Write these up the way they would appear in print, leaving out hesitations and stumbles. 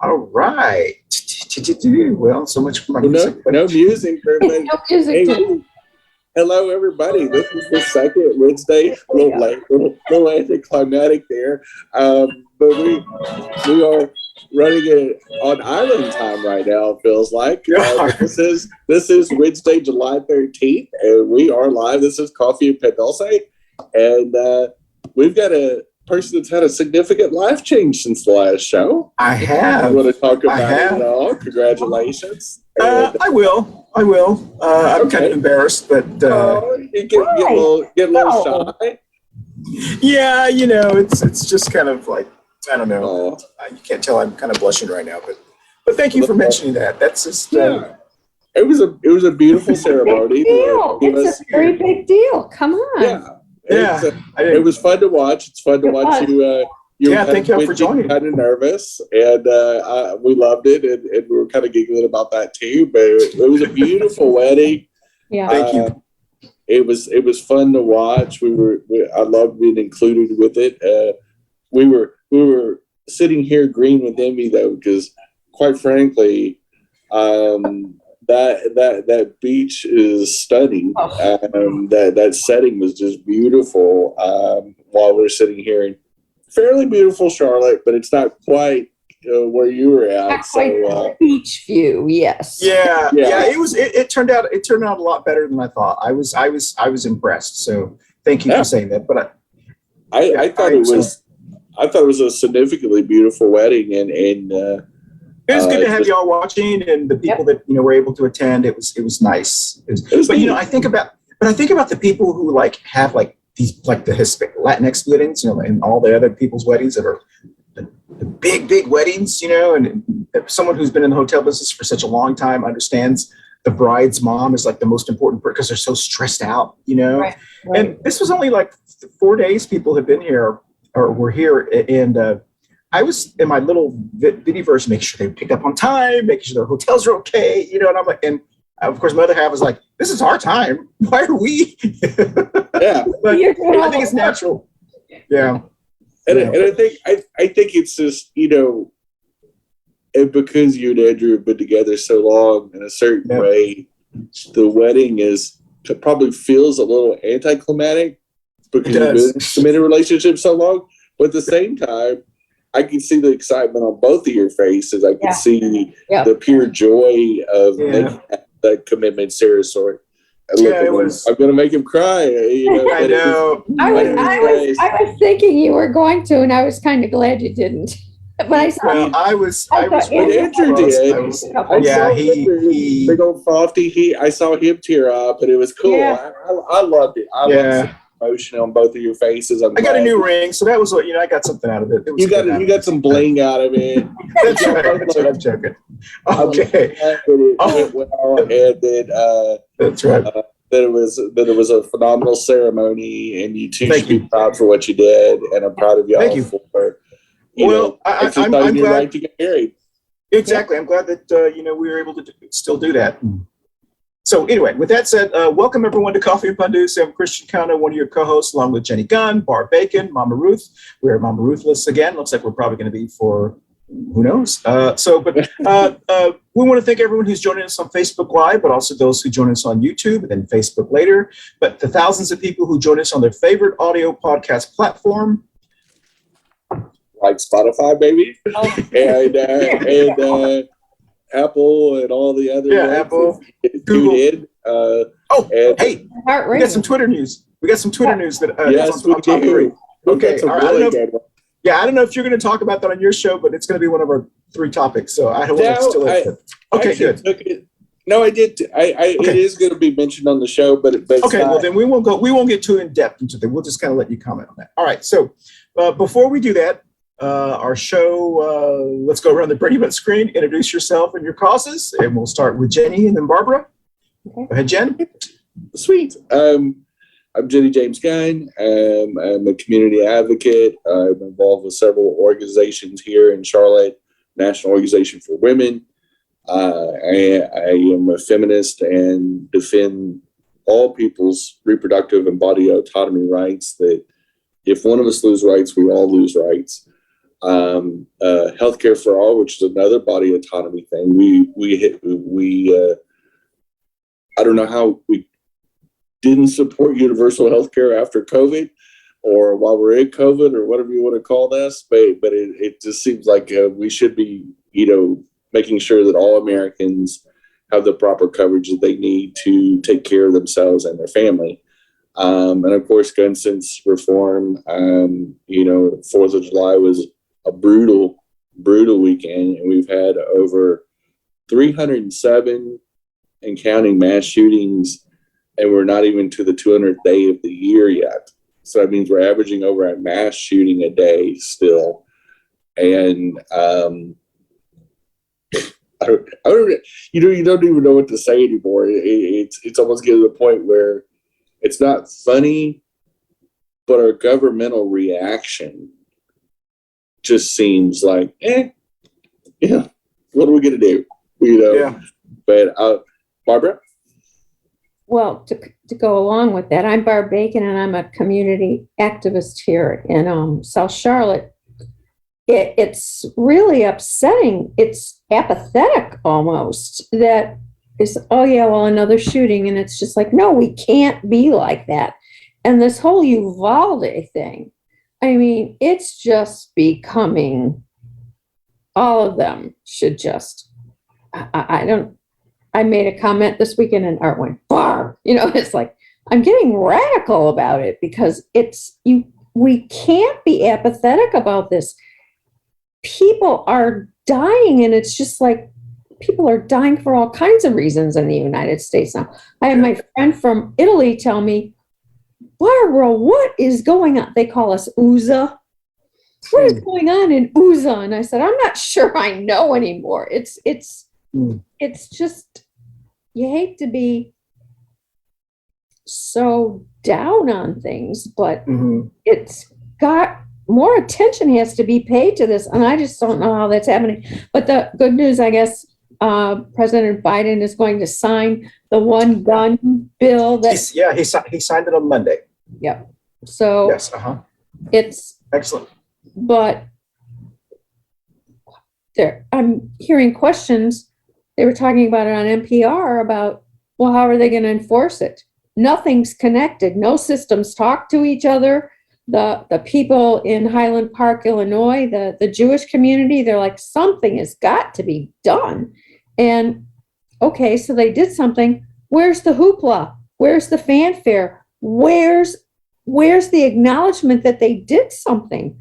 All right. Well, so much for my music. No music for everybody. No music. Hello, everybody. This is the second Wednesday. A little anticlimactic there. But we are running it on island time right now, it feels like. This is Wednesday, July 13th, and we are live. This is Coffee Pan Dulce, and we've got a person that's had a significant life change since the last show. I have. You want to talk about it at all? Congratulations. I will. I'm kind of embarrassed, but you get a little shy. Yeah, it's just kind of like, I don't know. You can't tell I'm kind of blushing right now, but thank you for mentioning that. That's just It was a beautiful ceremony. It's a very big deal. Come on. Yeah. It was fun to watch. It's fun to watch you. Thank you for joining. Kind of nervous, and we loved it, and we were kind of giggling about that too. But it was a beautiful wedding. Yeah, thank you. It was fun to watch. I loved being included with it. We were sitting here agreeing with Envy though, because quite frankly, that beach is stunning. That setting was just beautiful. While we're sitting here in fairly beautiful Charlotte, but it's not quite where you were at. Not quite beach view, yes. Yeah. It turned out a lot better than I thought. I was impressed. So thank you for saying that. But I thought it was a significantly beautiful wedding, and it was good to have y'all watching, and the people that were able to attend. It was nice. But I think about the people who have these the Hispanic Latinx weddings, and all the other people's weddings that are the big weddings, and someone who's been in the hotel business for such a long time understands the bride's mom is the most important because they're so stressed out, Right. And this was only 4 days people have been here or were here, and I was in my little video version, making sure they picked up on time, making sure their hotels are okay, and I'm like, and of course, my other half was like, "This is our time. Why are we?" Yeah, but I think it's natural. Yeah, and I think it's just and because you and Andrew have been together so long in a certain way, the wedding probably feels a little anticlimactic because you've been in a committed relationship so long. But at the same time, I can see the excitement on both of your faces. I can see the pure joy of making that commitment serious. I'm going to make him cry. I know. I was thinking you were going to, and I was kind of glad you didn't. But I saw. Well, I was. But Andrew did. He big old Frosty. I saw him tear up, and it was cool. Yeah. I loved it. I loved the emotion on both of your faces. I got a new ring, so that was what I got something out of it. You got some bling out of it. That's right. I'm joking. Okay. That's right. That it was a phenomenal ceremony, and you two should be proud for what you did, and I'm proud of y'all. Thank you. I'm glad right to get married. Exactly. I'm glad that we were able to still do that. So anyway, with that said, welcome everyone to Coffee Pan Dulce. I'm Christian Cano, one of your co-hosts, along with Jenny Gunn, Barb Bacon, Mama Ruth. We're Mama Ruthless again. Looks like we're probably going to be for who knows. We want to thank everyone who's joining us on Facebook Live, but also those who join us on YouTube and then Facebook later. But the thousands of people who join us on their favorite audio podcast platform, like Spotify, baby, and Apple and all the other Apple, Google. Hey, we got some Twitter news. That yes, we do. Okay, all right. I don't know if you're going to talk about that on your show, but it's going to be one of our 3 topics. So I don't want to still. Okay, good. No, I did. It is going to be mentioned on the show, but okay. Well, then we won't get too in depth into it. We'll just kind of let you comment on that. All right. So before we do that, our show. Let's go around the Brady Bunch screen. Introduce yourself and your causes, and we'll start with Jenny and then Barbara. Okay. Go ahead, Jen. Sweet. I'm Jenny-Jaymes Gunn. I'm a community advocate. I'm involved with several organizations here in Charlotte, National Organization for Women. I am a feminist and defend all people's reproductive and body autonomy rights, that if one of us lose rights, we all lose rights. Healthcare for all, which is another body autonomy thing. I don't know how we didn't support universal healthcare after COVID, or while we're in COVID, or whatever you want to call this. But it just seems like we should be, making sure that all Americans have the proper coverage that they need to take care of themselves and their family. And of course, gun sense reform. 4th of July was a brutal weekend, and we've had over 307 and counting mass shootings, and we're not even to the 200th day of the year yet. So that means we're averaging over a mass shooting a day still. And you don't even know what to say anymore. It's almost getting to the point where it's not funny, but our governmental reaction just seems like, yeah, what are we going to do? Yeah. But Barbara? Well, to go along with that, I'm Barb Bacon, and I'm a community activist here in South Charlotte. It's really upsetting. It's apathetic almost that is, oh yeah, well, another shooting. And it's just like, no, we can't be like that. And this whole Uvalde thing, I mean, it's just becoming, all of them should just, I made a comment this weekend and Art went, Barb, it's like, I'm getting radical about it because we can't be apathetic about this. People are dying, and it's just like, people are dying for all kinds of reasons in the United States now. I had my friend from Italy tell me, Barbara, what is going on? They call us USA. What is going on in USA? And I said, I'm not sure I know anymore. It's just, you hate to be so down on things, but it's got more attention has to be paid to this. And I just don't know how that's happening. But the good news, I guess, President Biden is going to sign the one gun bill. That he signed it on Monday. Yep. So yes, it's excellent. But I'm hearing questions. They were talking about it on NPR about, well, how are they going to enforce it? Nothing's connected. No systems talk to each other. The people in Highland Park, Illinois, the Jewish community, they're like, something has got to be done. And okay, so they did something. Where's the hoopla? Where's the fanfare? Where's the acknowledgement that they did something?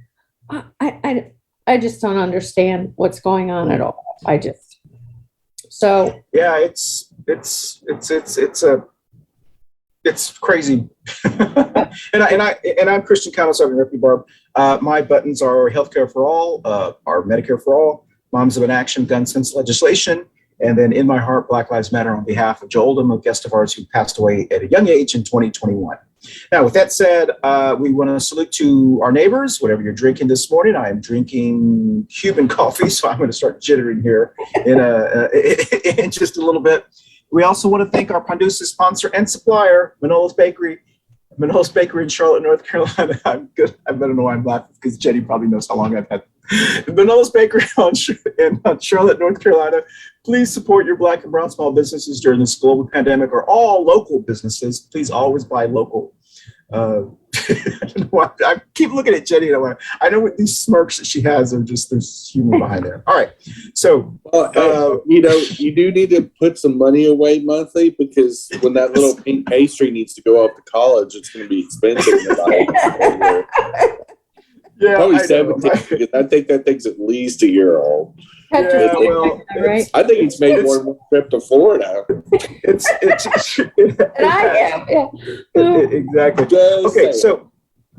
I just don't understand what's going on at all. It's crazy. and I'm Christian Cano, so I can rep you, Barb. My buttons are healthcare for all, our Medicare for all, Moms of an Action, gun sense legislation, and then In My Heart, Black Lives Matter on behalf of Joe Oldham, a guest of ours who passed away at a young age in 2021. Now, with that said, we want to salute to our neighbors, whatever you're drinking this morning. I am drinking Cuban coffee, so I'm going to start jittering here in just a little bit. We also want to thank our Pandusa sponsor and supplier, Manolo's Bakery in Charlotte, North Carolina. I'm good. I don't know why I'm laughing because Jenny probably knows how long I've had Manolo's Bakery in Charlotte, North Carolina. Please support your Black and brown small businesses during this global pandemic, or all local businesses. Please always buy local. I don't know why. I keep looking at Jenny. And I know what these smirks that she has are just, there's humor behind there. All right. So, you do need to put some money away monthly, because when that little pink pastry needs to go off to college, it's going to be expensive. Yeah, probably 17, because I think that thing's at least a year old. Yeah, well, right? I think it's made more than one trip to Florida. And I am, yeah. Exactly. Okay, so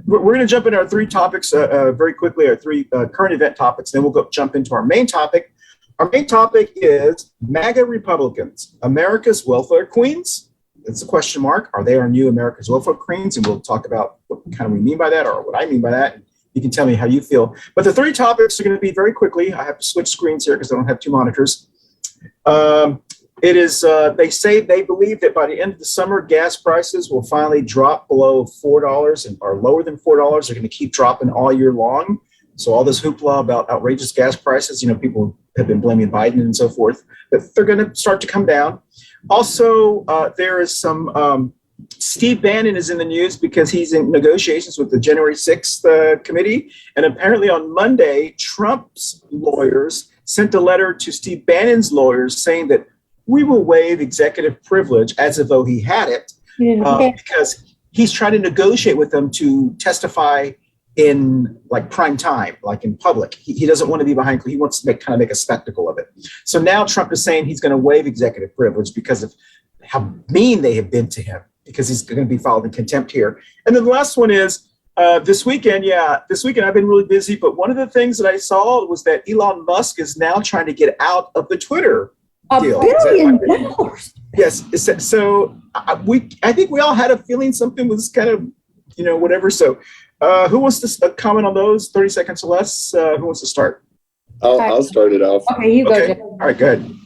we're going to jump into our three topics very quickly, our three current event topics. Then we'll jump into our main topic. Our main topic is MAGA Republicans, America's welfare queens. It's a question mark. Are they our new America's welfare queens? And we'll talk about what kind of we mean by that, or what I mean by that. You can tell me how you feel. But the three topics are going to be very quickly. I have to switch screens here because I don't have two monitors. It is, they say they believe that by the end of the summer, gas prices will finally drop below $4 or lower than $4. They're going to keep dropping all year long. So all this hoopla about outrageous gas prices, people have been blaming Biden and so forth, that they're going to start to come down. Also, there is some, Steve Bannon is in the news because he's in negotiations with the January 6th committee. And apparently on Monday, Trump's lawyers sent a letter to Steve Bannon's lawyers saying that we will waive executive privilege as if though he had it, because he's trying to negotiate with them to testify in like prime time, like in public. He doesn't want to be behind. He wants to kind of make a spectacle of it. So now Trump is saying he's going to waive executive privilege because of how mean they have been to him, because he's going to be filed in contempt here. And then the last one is this weekend. This weekend I've been really busy, but one of the things that I saw was that Elon Musk is now trying to get out of the Twitter deal. $1 billion. Yes. So I think we all had a feeling something was kind of, whatever. So who wants to comment on those? 30 seconds or less. Who wants to start? I'll start it off. Okay, you go. Okay. Jeff. All right, good.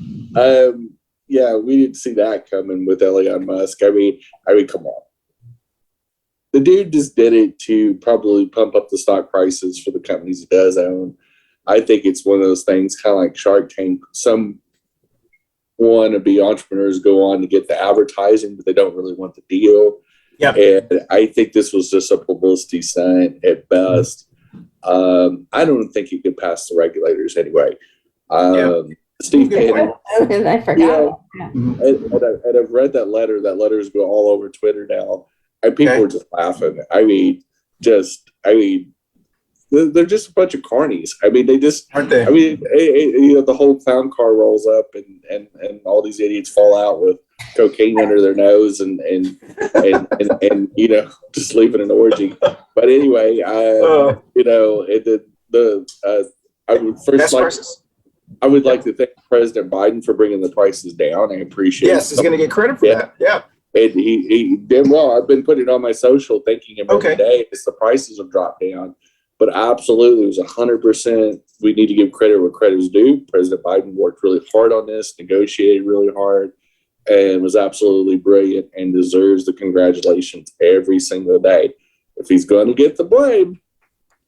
Yeah, we didn't see that coming with Elon Musk. I mean, come on. The dude just did it to probably pump up the stock prices for the companies he does own. I think it's one of those things, kind of like Shark Tank. Some wannabe entrepreneurs go on to get the advertising, but they don't really want the deal. Yeah. And I think this was just a publicity stunt at best. I don't think he could pass the regulators anyway. Steve Bannon. I forgot. And I've read that letter. That letter's go all over Twitter now. And people are just laughing. They're just a bunch of carnies. I mean, they just aren't they? I mean, the whole clown car rolls up and all these idiots fall out with cocaine under their nose and just leaving an orgy. But anyway, I would like to thank President Biden for bringing the prices down. I appreciate it. Yes, he's going to get credit for that. Yeah. And he did well. I've been putting it on my social, thanking him every day as the prices have dropped down. But absolutely, it was 100%. We need to give credit where credit is due. President Biden worked really hard on this, negotiated really hard, and was absolutely brilliant and deserves the congratulations every single day. If he's going to get the blame,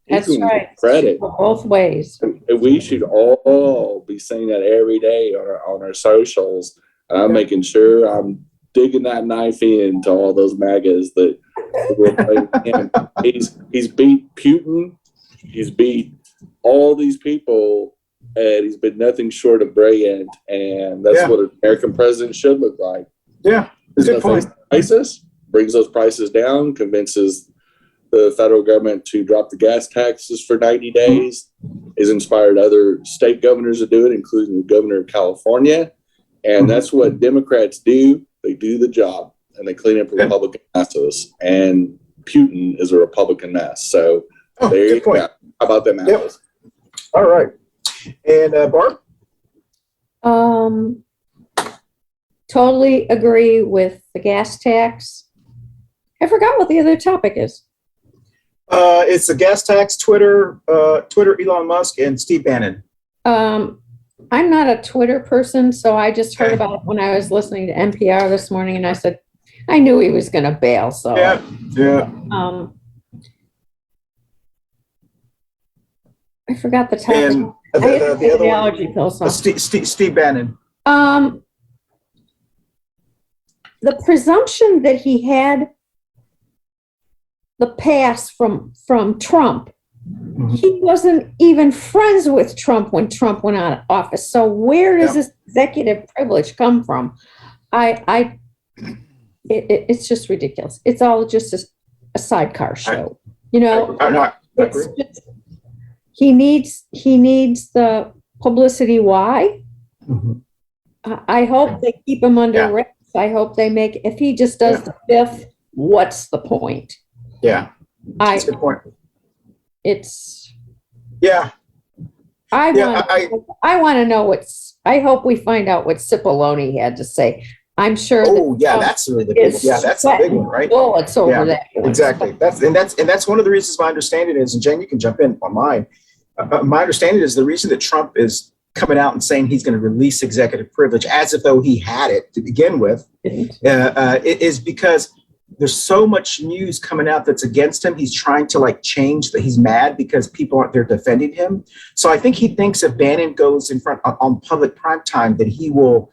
That's right. Credit both ways. And we should all be saying that every day on our socials. And I'm making sure I'm digging that knife into all those MAGAs that will play him. He's beat Putin. He's beat all these people, and he's been nothing short of brilliant. And that's what an American president should look like. Yeah, that's a good point. ISIS brings those prices down, convinces the federal government to drop the gas taxes for 90 days, has inspired other state governors to do it, including the governor of California. And that's what Democrats do. They do the job, and they clean up Republican messes. And Putin is a Republican mess. So there you go. How about them apples? All right. And Barb? Totally agree with the gas tax. I forgot what the other topic is. It's the gas tax, Twitter, Elon Musk, and Steve Bannon. I'm not a Twitter person, so I just heard about it when I was listening to NPR this morning, and I said, I knew he was going to bail. So I forgot the topic. And the other allergy pill. Steve Bannon. The presumption that he had the pass from Trump. He wasn't even friends with Trump when Trump went out of office. So where does this executive privilege come from? It's just ridiculous. It's all just a sidecar show. He needs the publicity. Why? I hope they keep him under wraps. I hope they make, if he just does the fifth, what's the point? Yeah. That's a good point. I want to know I hope we find out what Cipollone had to say. I'm sure. That's really the big one. Yeah, that's the big one, right? Bullets over that. Exactly. That's one of the reasons my understanding is, and Jen, you can jump in on mine. My understanding is the reason that Trump is coming out and saying he's going to release executive privilege as if though he had it to begin with, is because there's so much news coming out that's against him. He's trying to like change that. He's mad because people aren't there defending him. So I think he thinks if Bannon goes in front on public prime time, that he will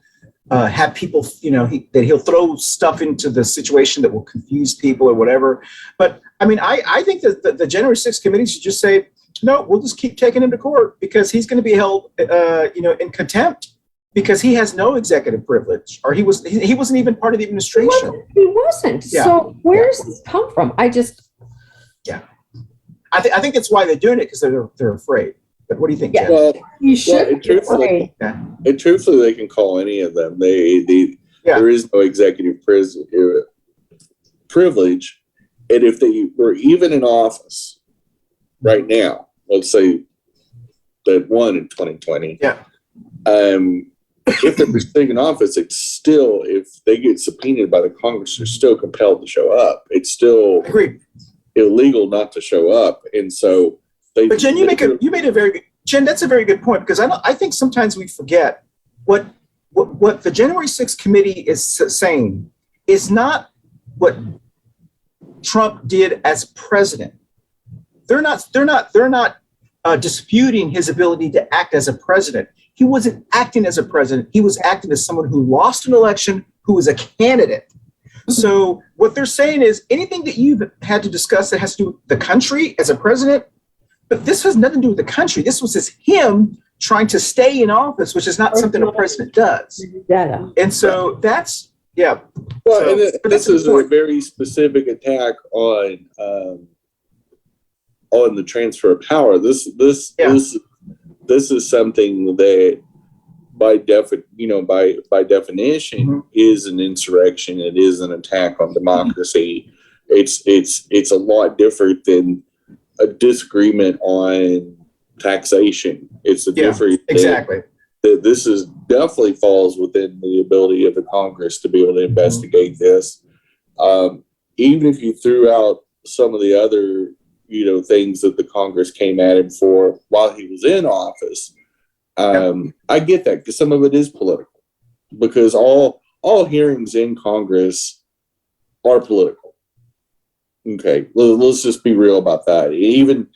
have people, that he'll throw stuff into the situation that will confuse people or whatever. But I mean, I think that the January 6th committee should just say, no, we'll just keep taking him to court because he's going to be held, in contempt because he has no executive privilege, or he wasn't even part of the administration. He wasn't. Yeah. So where does this come from? I think that's why they're doing it, because they're afraid. But what do you think, Jen? Well, you should. and truthfully, they can call any of them. There is no executive privilege, and if they were even in office right now, let's say that won in 2020. Yeah. If they're sitting in office, it's still, if they get subpoenaed by the Congress, they're still compelled to show up. It's still illegal not to show up, and so. But Jen, Jen, that's a very good point, because I think sometimes we forget what the January 6th committee is saying is not what Trump did as president. They're not disputing his ability to act as a president. He wasn't acting as a president. He was acting as someone who lost an election, who was a candidate. So what they're saying is anything that you've had to discuss that has to do with the country as a president, but this has nothing to do with the country. This was just him trying to stay in office, which is not something a president does. And so that's, yeah. Well, this is a very specific attack on the transfer of power. This is something that by definition is an insurrection. It is an attack on democracy. It's a lot different than a disagreement on taxation. It's a different exactly. This is definitely falls within the ability of the Congress to be able to investigate this. Even if you threw out some of the other, things that the Congress came at him for while he was in office, I get that, because some of it is political. Because all hearings in Congress are political. Okay, let's just be real about that. Even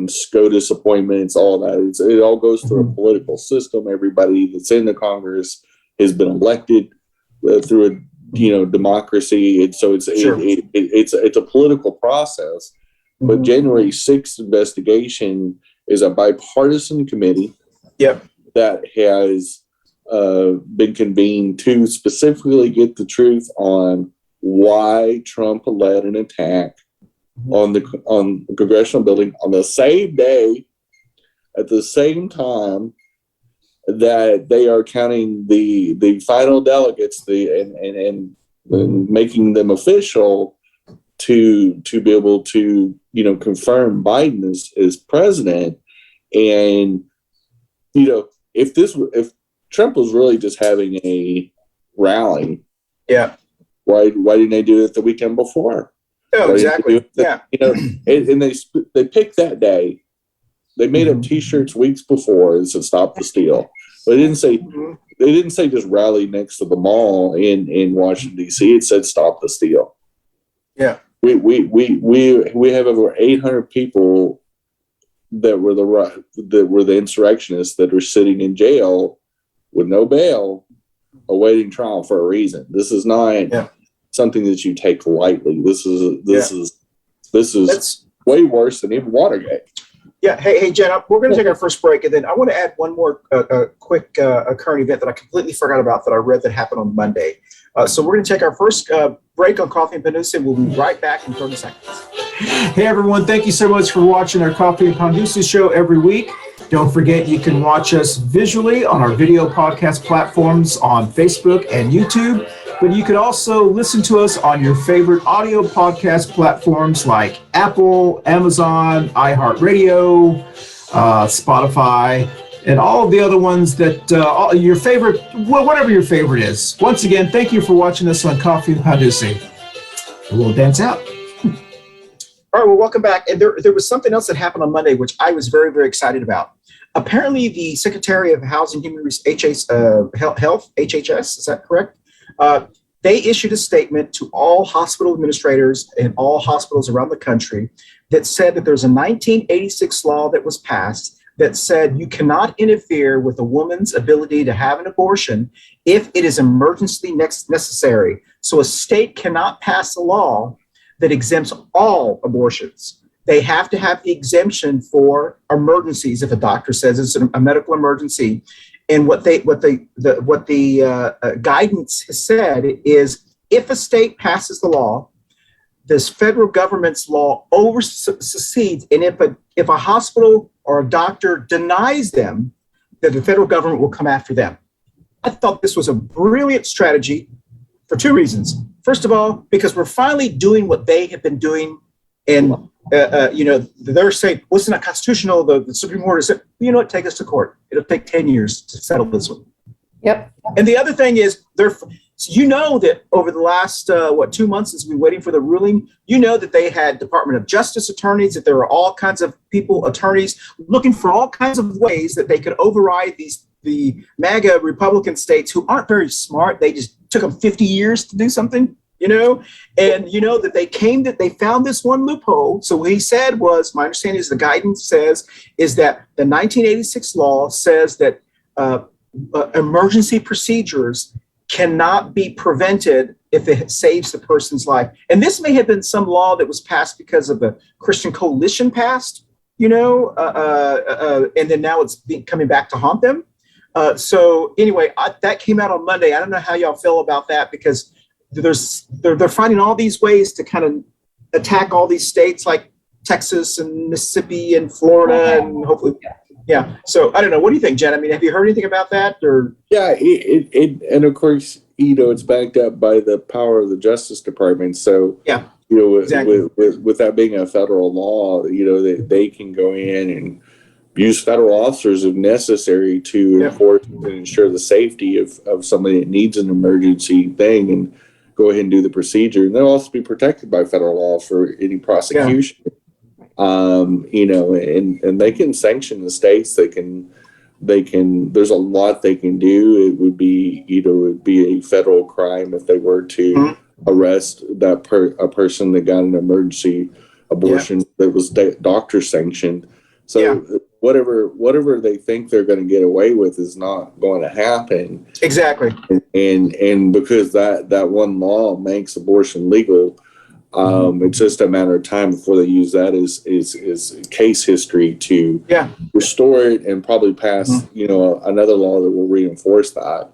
SCOTUS appointments, all that, it all goes through a political system. Everybody that's in the Congress has been elected through a democracy, and so it's a political process. But January 6th investigation is a bipartisan committee that has been convened to specifically get the truth on why Trump led an attack on the congressional building on the same day, at the same time that they are counting the final delegates, and making them official to be able to confirm Biden as president. And if Trump was really just having a rally, why didn't they do it the weekend before? Oh, exactly. And they picked that day. They made up T-shirts weeks before and said "Stop the Steal." But they didn't say just rally next to the mall in Washington D.C. It said "Stop the Steal." Yeah, we have over 800 people that were the insurrectionists that are sitting in jail with no bail, awaiting trial for a reason. This is not something that you take lightly. This is way worse than even Watergate. Yeah. Hey, Jen, we're going to take our first break, and then I want to add one more quick current event that I completely forgot about that I read that happened on Monday. So we're going to take our first break on Coffee and Pan Dulce, and we'll be right back in 30 seconds. Hey, everyone. Thank you so much for watching our Coffee and Pan Dulce show every week. Don't forget, you can watch us visually on our video podcast platforms on Facebook and YouTube, but you can also listen to us on your favorite audio podcast platforms like Apple, Amazon, iHeartRadio, Spotify, and all of the other ones that your favorite, whatever your favorite is. Once again, thank you for watching us on Coffee and Pan Dulce. We'll dance out. All right, well, welcome back. And there was something else that happened on Monday, which I was very, very excited about. Apparently, the Secretary of Housing and Human Health, HHS, is that correct? they issued a statement to all hospital administrators in all hospitals around the country that said that there's a 1986 law that was passed that said you cannot interfere with a woman's ability to have an abortion if it is emergency necessary. So a state cannot pass a law that exempts all abortions. They have to have the exemption for emergencies if a doctor says it's a medical emergency. And what the guidance has said is, if a state passes the law, this federal government's law supersedes, and if a hospital or a doctor denies them, that the federal government will come after them. I thought this was a brilliant strategy for two reasons. First of all, because we're finally doing what they have been doing, and they're saying, well, it's not constitutional. The Supreme Court has said, you know what, take us to court. It'll take 10 years to settle this one. Yep. And the other thing is, that over the last 2 months since we've been waiting for the ruling, that they had Department of Justice attorneys, that there were all kinds of attorneys looking for all kinds of ways that they could override the MAGA Republican states who aren't very smart. They just took them 50 years to do something, that they found this one loophole. So what he said was, my understanding is the guidance says, is that the 1986 law says that emergency procedures cannot be prevented if it saves the person's life. And this may have been some law that was passed because of the Christian Coalition passed, and then now it's coming back to haunt them. So anyway, that came out on Monday. I don't know how y'all feel about that, because they're finding all these ways to kind of attack all these states like Texas and Mississippi and Florida, and hopefully, yeah. So I don't know. What do you think, Jen? I mean, have you heard anything about that? Or yeah, and of course, it's backed up by the power of the Justice Department. So yeah, exactly. with that being a federal law, they can go in and use federal officers if necessary to enforce and ensure the safety of somebody that needs an emergency thing, and go ahead and do the procedure. And they'll also be protected by federal law for any prosecution. Yeah. And they can sanction the states. They can, there's a lot they can do. It would be, a federal crime if they were to arrest a person that got an emergency abortion that was doctor sanctioned. So whatever they think they're going to get away with is not going to happen. Exactly. And because that one law makes abortion legal, it's just a matter of time before they use that as case history to restore it and probably pass, another law that will reinforce that.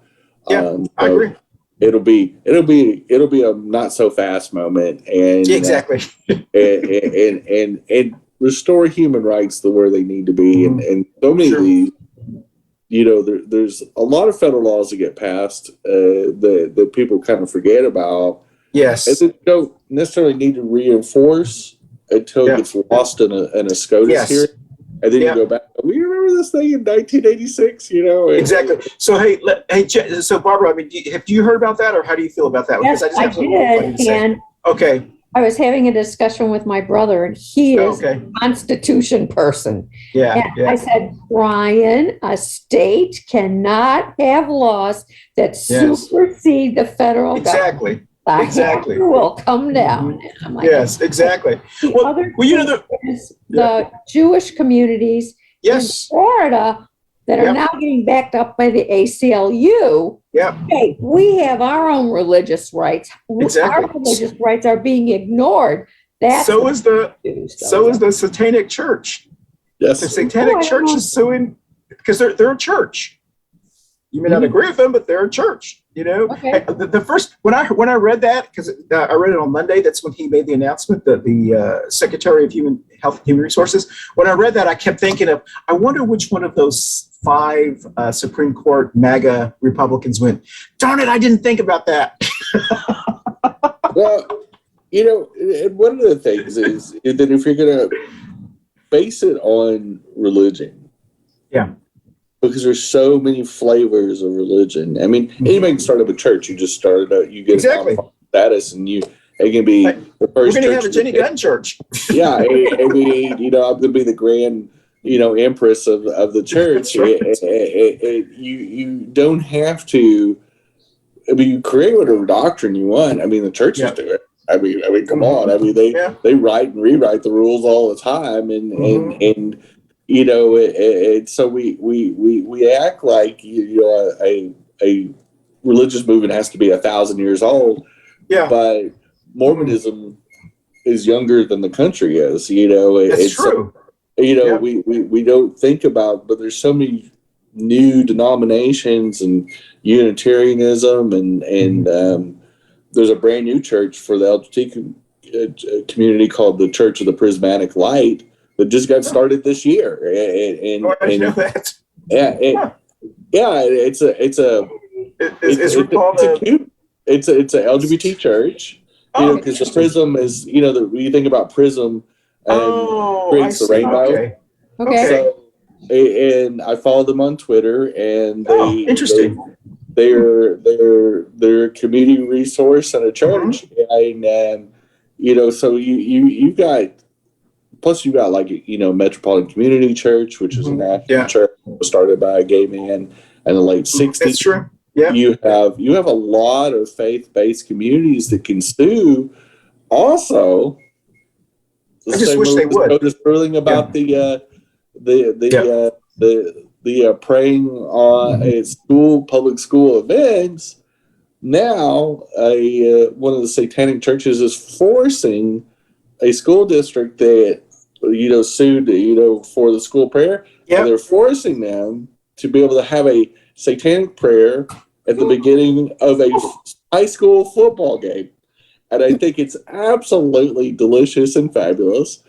I agree. It'll be a not so fast moment, and exactly. and restore human rights to where they need to be, and so many of these. There's a lot of federal laws that get passed that people kind of forget about. Yes. And they don't necessarily need to reinforce until it gets lost in a SCOTUS hearing. And then you go back, we remember this thing in 1986, Exactly. So, so Barbara, I mean, have you heard about that, or how do you feel about that? Yes, I did. And okay. I was having a discussion with my brother, and he is a Constitution person. Yeah. And I said, Brian, a state cannot have laws that supersede the federal government. Exactly. Will come down. And I'm like, yes, exactly. The Jewish communities in Florida that are now getting backed up by the ACLU. Yeah. Hey, we have our own religious rights. Exactly. Our religious rights are being ignored. So is the Satanic Church. Yes. The Satanic Church is suing because they're a church. You may not agree with them, but they're a church. Okay. The first when I read that, because I read it on Monday, that's when he made the announcement, that the Secretary of Health and Human Resources. When I read that, I kept thinking of, I wonder which one of those 5 Supreme Court MAGA Republicans went, darn it, I didn't think about that. Well, one of the things is that if you're going to base it on religion, because there's so many flavors of religion. I mean, anybody can start up a church. You just started out, you get a status, and it can be the first. We're going to have a Jenny Gunn church. Yeah, I'm going to be the grand, empress of the church. Right. You don't have to you create whatever doctrine you want. I mean, the churches do it. I mean, come on. I mean, they write and rewrite the rules all the time, and you know, so we act like a religious movement has to be 1,000 years old. Yeah, but Mormonism is younger than the country is. You know, it's true. You know, we don't think about, but there's so many new denominations and Unitarianism, and there's a brand new church for the LGBT community called the Church of the Prismatic Light that just got started this year. And I didn't know that. It's a LGBT church. You know, because the prism is, you know, when you think about prism, creates the rainbow. Okay. So, and I follow them on Twitter, and interesting. They're a community resource and a church, and you know, so you've got, plus you've got, like, you know, Metropolitan Community Church, which is a national church started by a gay man in the late '60s. That's true. Yeah. You have a lot of faith-based communities that can sue. Also, I just wish they would. Just ruling about the praying on at public school events. Now, one of the satanic churches is forcing a school district that, you know, sued, you know, for the school prayer. Yeah. And they're forcing them to be able to have a satanic prayer at the beginning of a high school football game. And I think it's absolutely delicious and fabulous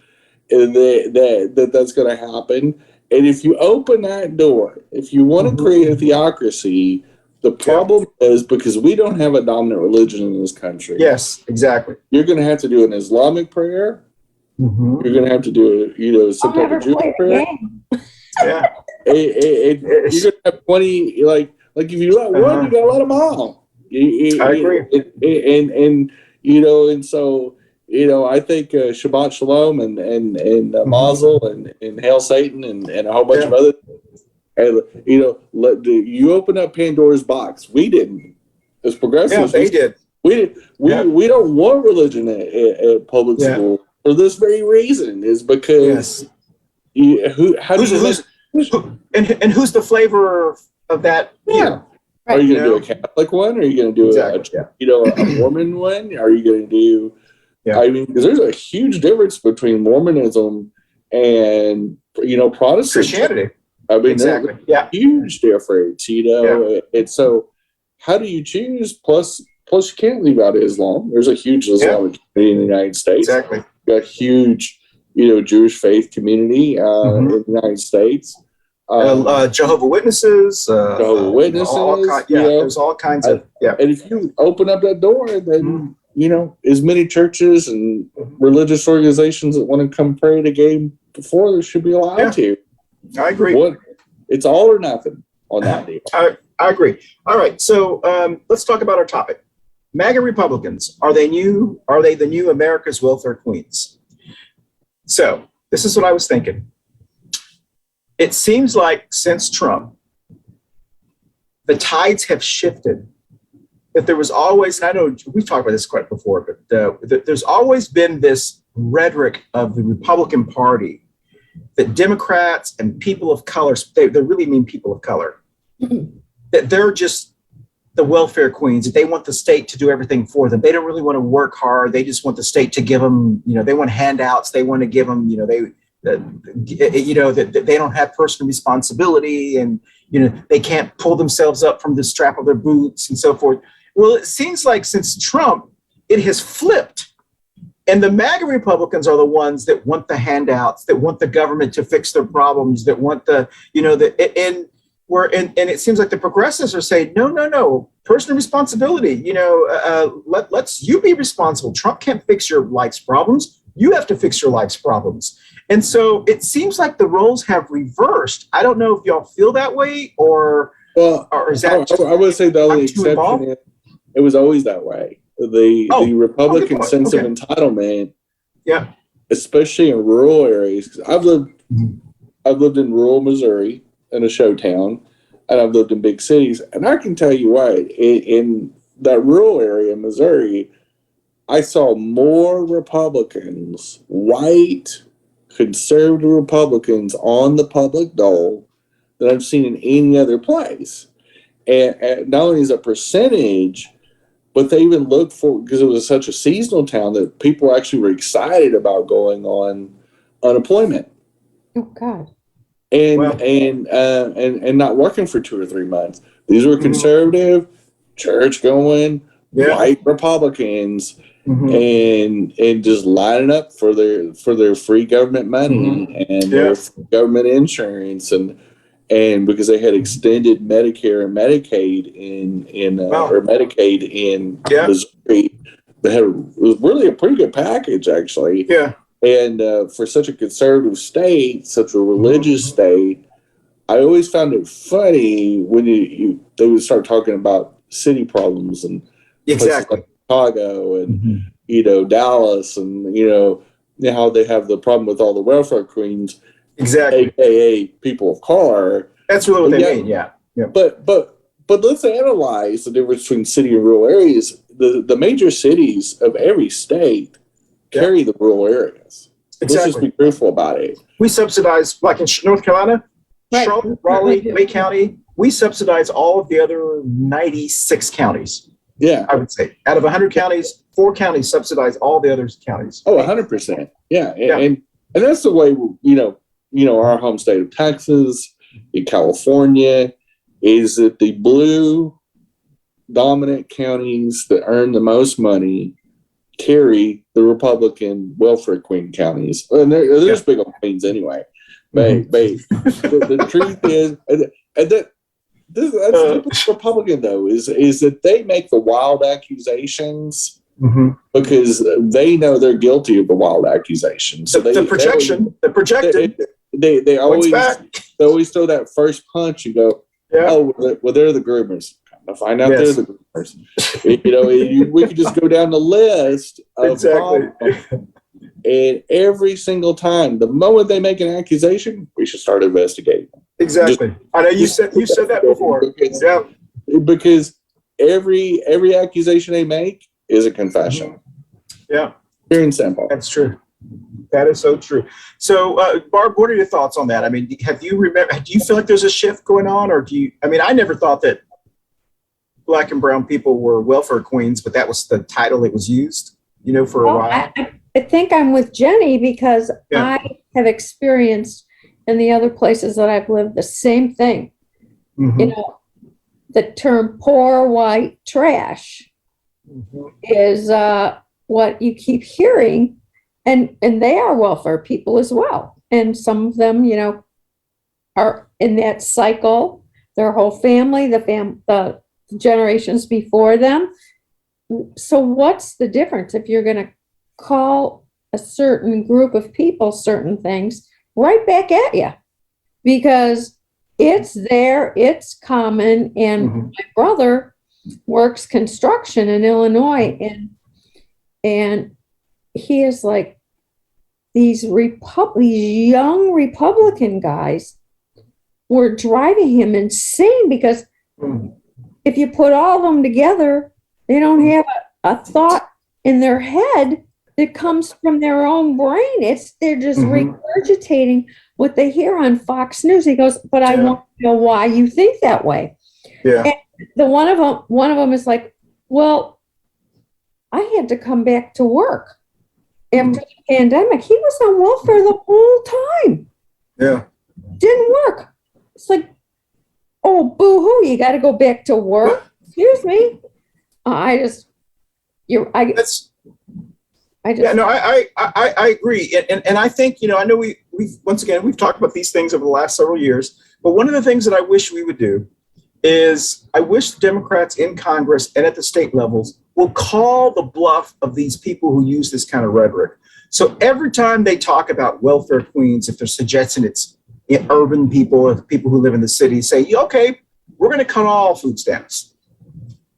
that's going to happen. And if you open that door, if you want to create a theocracy, the problem is, because we don't have a dominant religion in this country. Yes, exactly. You're going to have to do an Islamic prayer. You're going to have to do, you know, some type of Jewish prayer. Yeah. You're going to have 20, like if you let one, you got to let them all. I agree. And you know, and so, you know, I think Shabbat Shalom and Mazel and Hail Satan and a whole bunch of other, and, you know, you open up Pandora's box. We didn't, as progressives. Yeah, they did. We don't want religion at public school for this very reason, is because who's the flavor of that? Yeah. Right. Are you going to do a Catholic one? Are you going to do a Mormon one? Are you going to do? Yeah. I mean, because there's a huge difference between Mormonism and, you know, Protestant Christianity. I mean, exactly. Huge difference. You know, and so how do you choose? Plus, you can't leave out Islam. There's a huge Islamic community in the United States. Exactly. Got a huge, you know, Jewish faith community in the United States. Jehovah's Witnesses. There's all kinds of. And if you open up that door, then you know, as many churches and religious organizations that want to come pray at a game before, there should be allowed to. I agree. It's all or nothing on that deal. I agree. All right, so let's talk about our topic. MAGA Republicans, are they the new America's welfare queens? So this is what I was thinking. It seems like since Trump, the tides have shifted. That there was always, and I know we've talked about this quite before, but there's always been this rhetoric of the Republican Party that Democrats and people of color, they really mean people of color, that they're just the welfare queens, that they want the state to do everything for them. They don't really want to work hard. They just want the state to give them, you know, they want handouts. They want to give them, you know, that they don't have personal responsibility, and, you know, they can't pull themselves up from the strap of their boots and so forth. Well, it seems like since Trump, it has flipped. And the MAGA Republicans are the ones that want the handouts, that want the government to fix their problems, that want the, you know, and it seems like the progressives are saying, no, personal responsibility, you know, let's you be responsible. Trump can't fix your life's problems. You have to fix your life's problems. And so it seems like the roles have reversed. I don't know if y'all feel that way, or is that? I would say the only exception is it was always that way. The Republican sense of entitlement, especially in rural areas. 'Cause I've lived in rural Missouri in a show town, and I've lived in big cities, and I can tell you what, in that rural area in Missouri, I saw more Republicans, white conservative Republicans, on the public dole than I've seen in any other place. And not only is a percentage, but they even looked for, because it was such a seasonal town, that people actually were excited about going on unemployment. Oh God. And not working for 2 or 3 months. These were conservative, church going, white Republicans, and just lining up for their free government money and their government insurance, and because they had extended Medicare and Medicaid or Medicaid in Missouri, it was really a pretty good package, actually. Yeah. And for such a conservative state, such a religious state, I always found it funny when they would start talking about city problems and places like Chicago and Dallas, and how they have the problem with all the welfare queens, aka people of color. That's really what they mean. Yeah. But let's analyze the difference between city and rural areas. The major cities of every state carry the rural areas. Let's just be truthful about it. We subsidize, like in North Carolina, Charlotte, Raleigh, Bay County. We subsidize all of the other 96 counties. Yeah, I would say out of 100 counties, 4 counties subsidize all the other counties. Oh, 100%. Yeah, and that's the way our home state of Texas, in California, is that the blue dominant counties that earn the most money carry the Republican welfare queen counties, and they're just big old queens anyway. But the truth is, and that's the Republican though, is that they make the wild accusations because they know they're guilty of the wild accusations. So the projected. They always throw that first punch. You go, oh, well, they're the groomers. I find out they're the groomers. We could just go down the list of problems. And every single time, the moment they make an accusation, we should start investigating. Exactly. I know you said that before. Because every accusation they make is a confession. Yeah. Pure and simple. That's true. That is so true. So, Barb, what are your thoughts on that? I mean, do you feel like there's a shift going on, or I never thought that Black and brown people were welfare queens, but that was the title it was used, for a while. I think I'm with Jenny because I have experienced in the other places that I've lived the same thing. The term poor white trash is what you keep hearing, and they are welfare people as well. And some of them, are in that cycle, their whole family, the generations before them. So what's the difference if you're going to call a certain group of people certain things right back at you? Because it's there, it's common. And my brother works construction in Illinois, and he is like, these young Republican guys were driving him insane because if you put all of them together, they don't have a thought in their head that comes from their own brain. They're just regurgitating what they hear on Fox News. He goes, but I want to know why you think that way. Yeah. And one of them is like, well, I had to come back to work after the pandemic. He was on welfare the whole time. Yeah. Didn't work. It's like, oh, boo-hoo, you got to go back to work. Excuse me. I agree. And I think, I know we've talked about these things over the last several years, but one of the things that I wish we would do is I wish the Democrats in Congress and at the state levels will call the bluff of these people who use this kind of rhetoric. So every time they talk about welfare queens, if they're suggesting it's urban people or people who live in the city, say, okay, we're going to cut all food stamps.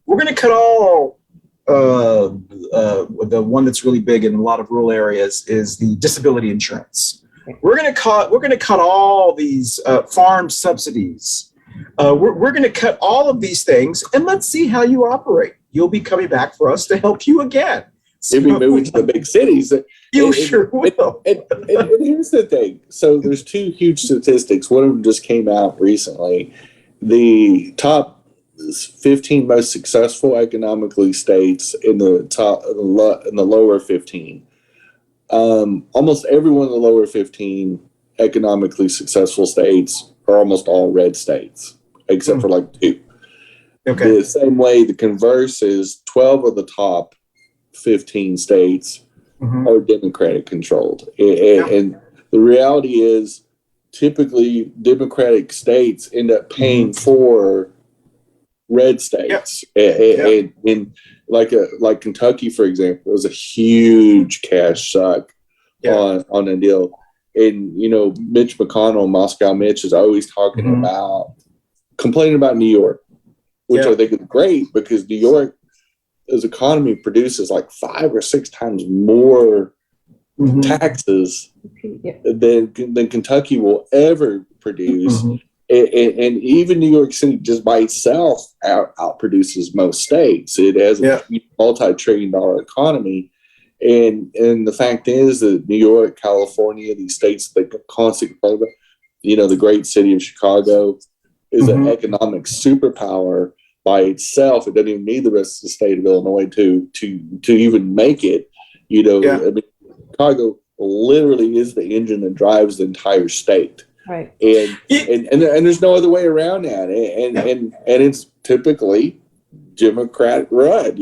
We're going to cut all, the one that's really big in a lot of rural areas is the disability insurance. We're going to cut all these farm subsidies. We're going to cut all of these things, and let's see how you operate. you'll be coming back for us to help you again. If we move to the big cities, you sure will. And here's the thing. So there's two huge statistics. One of them just came out recently. The top 15 most successful economically states in the lower 15. Almost every one of the lower 15 economically successful states are almost all red states, except for like 2. Okay. The same way, the converse is 12 of the top 15 states are Democratic controlled. And the reality is, typically, Democratic states end up paying for red states. And like Kentucky, for example, was a huge cash suck on a deal. And, Mitch McConnell, Moscow Mitch, is always talking about complaining about New York, which I think is great because New York, as economy, produces like 5 or 6 times more taxes than Kentucky will ever produce. And even New York City just by itself outproduces most states. It has a multi-trillion-dollar economy. And the fact is that New York, California, these states that constantly complain about, the great city of Chicago is an economic superpower by itself. It doesn't even need the rest of the state of Illinois to even make it. I mean, Chicago literally is the engine that drives the entire state. Right. And there's no other way around that. And it's typically Democrat run, and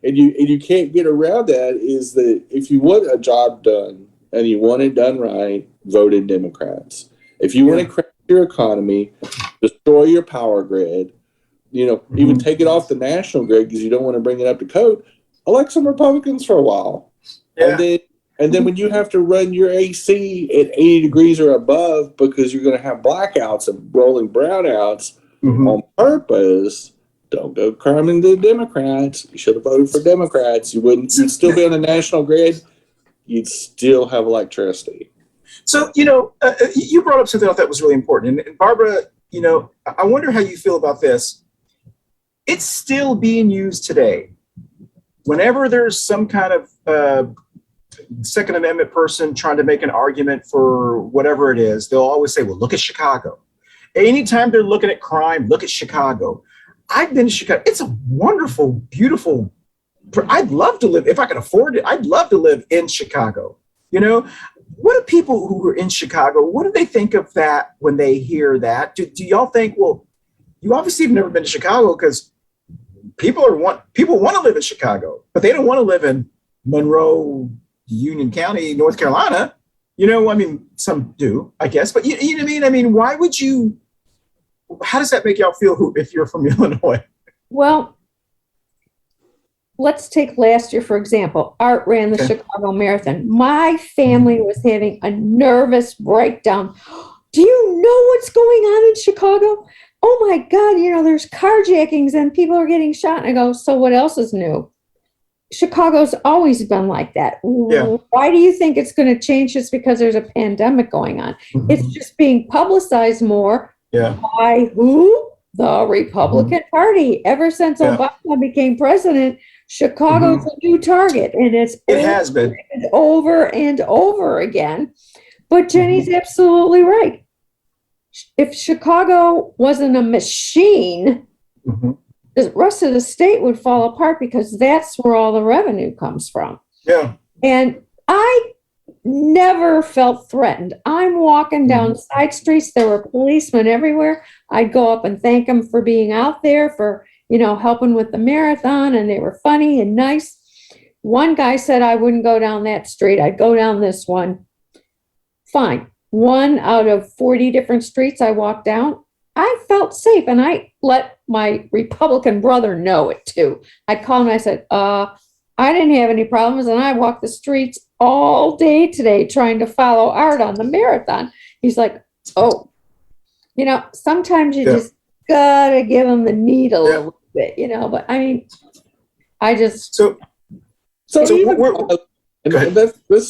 you can't get around that. Is that if you want a job done and you want it done right, vote in Democrats. If you want to crash your economy, destroy your power grid, even take it off the national grid because you don't want to bring it up to code, elect some Republicans for a while. And then when you have to run your AC at 80 degrees or above because you're going to have blackouts and rolling brownouts on purpose, don't go cramming the Democrats. You should have voted for Democrats. You'd still be on the national grid. You'd still have electricity. So, you brought up something I thought was really important. And Barbara, I wonder how you feel about this. It's still being used today. Whenever there's some kind of Second Amendment person trying to make an argument for whatever it is, they'll always say, well, look at Chicago. Anytime they're looking at crime, look at Chicago. I've been to Chicago. It's a wonderful, beautiful, I'd love to live, if I could afford it, I'd love to live in Chicago. What do people who are in Chicago, what do they think of that when they hear that? Do y'all think, well, you obviously have never been to Chicago because people want to live in Chicago, but they don't want to live in Monroe, Union County, North Carolina. Some do, I guess, but you know what I mean? I mean, why would you, how does that make y'all feel if you're from Illinois? Well, let's take last year, for example. Art ran the Chicago Marathon. My family was having a nervous breakdown. Do you know what's going on in Chicago? Oh my God, there's carjackings and people are getting shot. And I go, so what else is new? Chicago's always been like that. Why do you think it's going to change just because there's a pandemic going on? It's just being publicized more by who? The Republican Party. Ever since Obama became president, Chicago's a new target, and it has been over and over again. But Jenny's absolutely right. If Chicago wasn't a machine, the rest of the state would fall apart because that's where all the revenue comes from. Yeah. And I never felt threatened. I'm walking down side streets. There were policemen everywhere. I'd go up and thank them for being out there, for, helping with the marathon. And they were funny and nice. One guy said I wouldn't go down that street. I'd go down this one. Fine. 1 out of 40 different streets I walked down, I felt safe, and I let my Republican brother know it too. I called him, I said, I didn't have any problems, and I walked the streets all day today trying to follow Art on the marathon. He's like, oh, sometimes you just gotta give them the needle a little bit, but I mean, I just. So this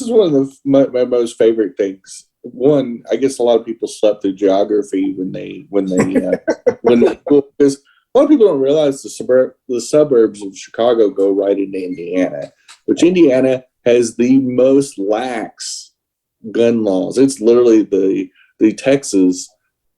is one of my most favorite things. One, I guess a lot of people slept through geography when they because A lot of people don't realize the suburbs of Chicago go right into Indiana, which Indiana has the most lax gun laws. It's literally the Texas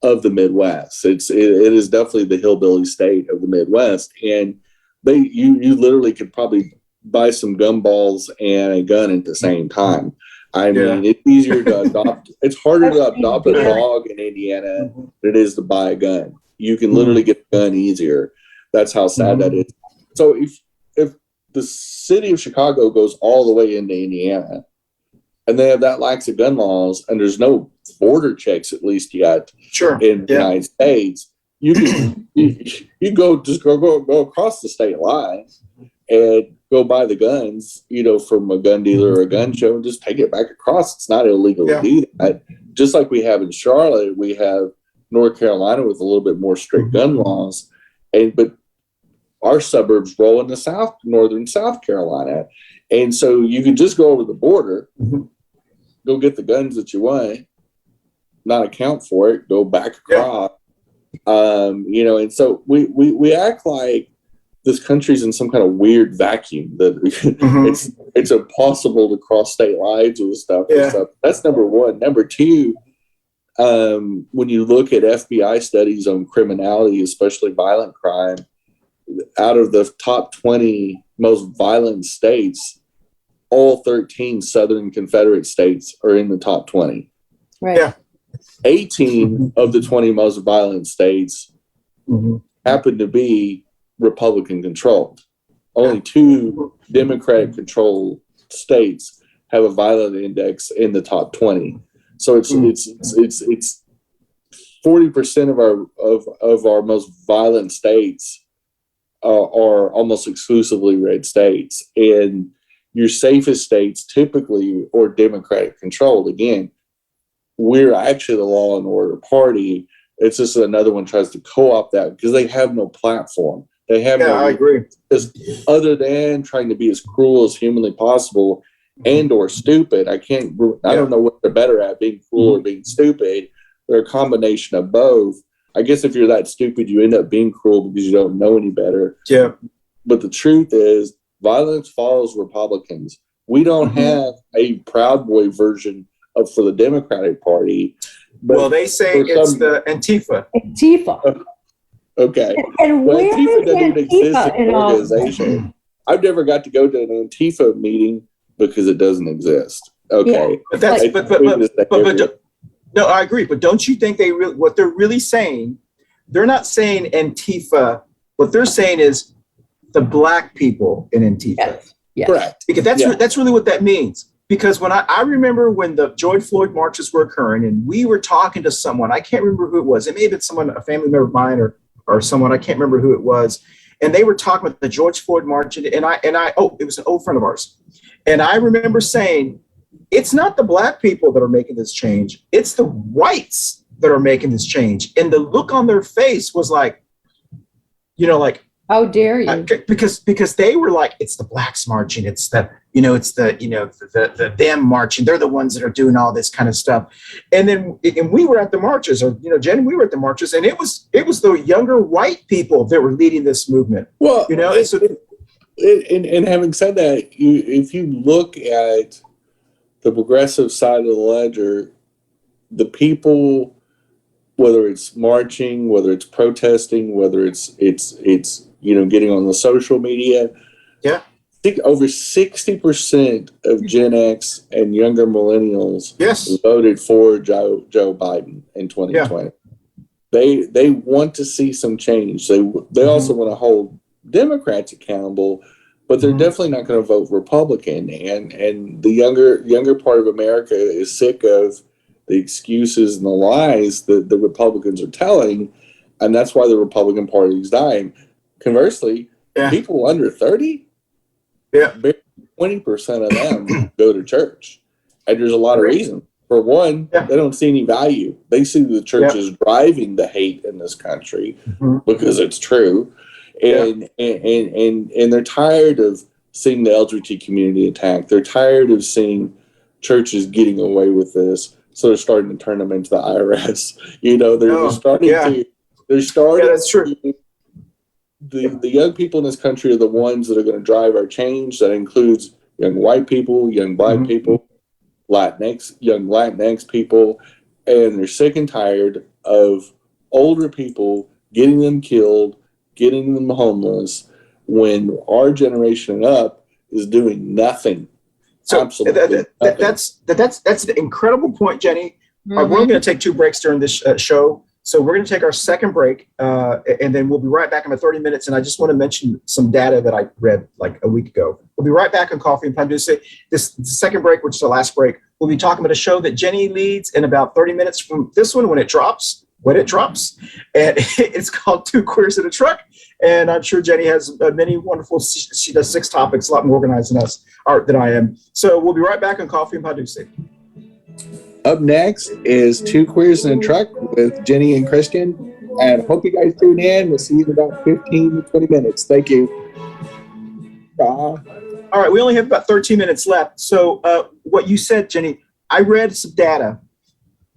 of the Midwest. It is definitely the hillbilly state of the Midwest, and you literally could probably buy some gumballs and a gun at the same time. I mean, it's easier to adopt. It's harder to adopt a dog in Indiana than it is to buy a gun. You can literally get a gun easier. That's how sad that is. So if the city of Chicago goes all the way into Indiana, and they have that lax of gun laws, and there's no border checks at least yet in the United States, you can you go across the state line and go buy the guns, from a gun dealer or a gun show, and just take it back across. It's not illegal to do that. Just like we have in Charlotte, we have North Carolina with a little bit more strict gun laws, but our suburbs roll into northern South Carolina, and so you can just go over the border, go get the guns that you want, not account for it, go back across, and so we act like this country's in some kind of weird vacuum that it's impossible to cross state lines with stuff. That's number one. Number two, when you look at FBI studies on criminality, especially violent crime, out of the top 20 most violent states, all 13 Southern Confederate states are in the top 20. Right. Yeah. 18 of the 20 most violent states happen to be Republican controlled. Only 2 Democratic controlled states have a violent index in the top 20. So it's 40% of our most violent states are almost exclusively red states, and your safest states typically are Democratic controlled. Again, we're actually the law and order party. It's just another one tries to co-opt that because they have no platform. They have no, I agree. Other than trying to be as cruel as humanly possible and or stupid. I don't know what they're better at, being cruel or being stupid. They're a combination of both. I guess if you're that stupid, you end up being cruel because you don't know any better. Yeah. But the truth is, violence follows Republicans. We don't have a Proud Boy version for the Democratic Party. Well, they say it's the Antifa. Antifa. Okay. And Well, where Antifa is doesn't even exist Antifa as in an all? organization. I've never got to go to an Antifa meeting because it doesn't exist. Okay. But that's no, I agree. But don't you think what they're really saying? They're not saying Antifa. What they're saying is the black people in Antifa. Yes. Correct. Because that's really what that means. Because when I remember when the George Floyd marches were occurring, and we were talking to someone, I can't remember who it was. It may have been someone, a family member of mine, or someone, I can't remember who it was. And they were talking about the George Floyd march, and it was an old friend of ours. And I remember saying, it's not the black people that are making this change. It's the whites that are making this change. And the look on their face was like, How dare you? Because they were like, it's the blacks marching. It's the them marching. They're the ones that are doing all this kind of stuff. And we were at the marches, or Jen, we were at the marches, and it was the younger white people that were leading this movement. Well, and having said that, if you look at the progressive side of the ledger, the people, whether it's marching, whether it's protesting, whether it's getting on the social media, I think over 60% of Gen X and younger millennials voted for Joe Biden in 2020. They want to see some change. They also want to hold Democrats accountable, but they're definitely not going to vote Republican. And the younger part of America is sick of the excuses and the lies that the Republicans are telling, and that's why the Republican Party is dying. Conversely, people under 30, 20% of them go to church. And there's a lot of reasons. For one, they don't see any value. They see the church is driving the hate in this country because it's true. And they're tired of seeing the LGBT community attacked. They're tired of seeing churches getting away with this. So they're starting to turn them into the IRS. They're starting to. That's true. the young people in this country are the ones that are going to drive our change. That includes young white people, young black people, young Latinx people, and they're sick and tired of older people getting them killed, getting them homeless, when our generation and up is doing nothing. So Absolutely that's an incredible point, Jenny. We're only going to take 2 breaks during this show. So we're going to take our second break, and then we'll be right back in about 30 minutes. And I just want to mention some data that I read like a week ago. We'll be right back on Coffee and Pan Dulce. This second break, which is the last break, we'll be talking about a show that Jenny leads in about 30 minutes from this one when it drops. And it's called Two Queers in a Truck. And I'm sure Jenny has many wonderful, she does 6 topics, a lot more organized than I am. So we'll be right back on Coffee and Pan Dulce. Up next is Two Queers in a Truck with Jenny and Christian. And hope you guys tune in. We'll see you in about 15 to 20 minutes. Thank you. Bye. All right, we only have about 13 minutes left. So what you said, Jenny, I read some data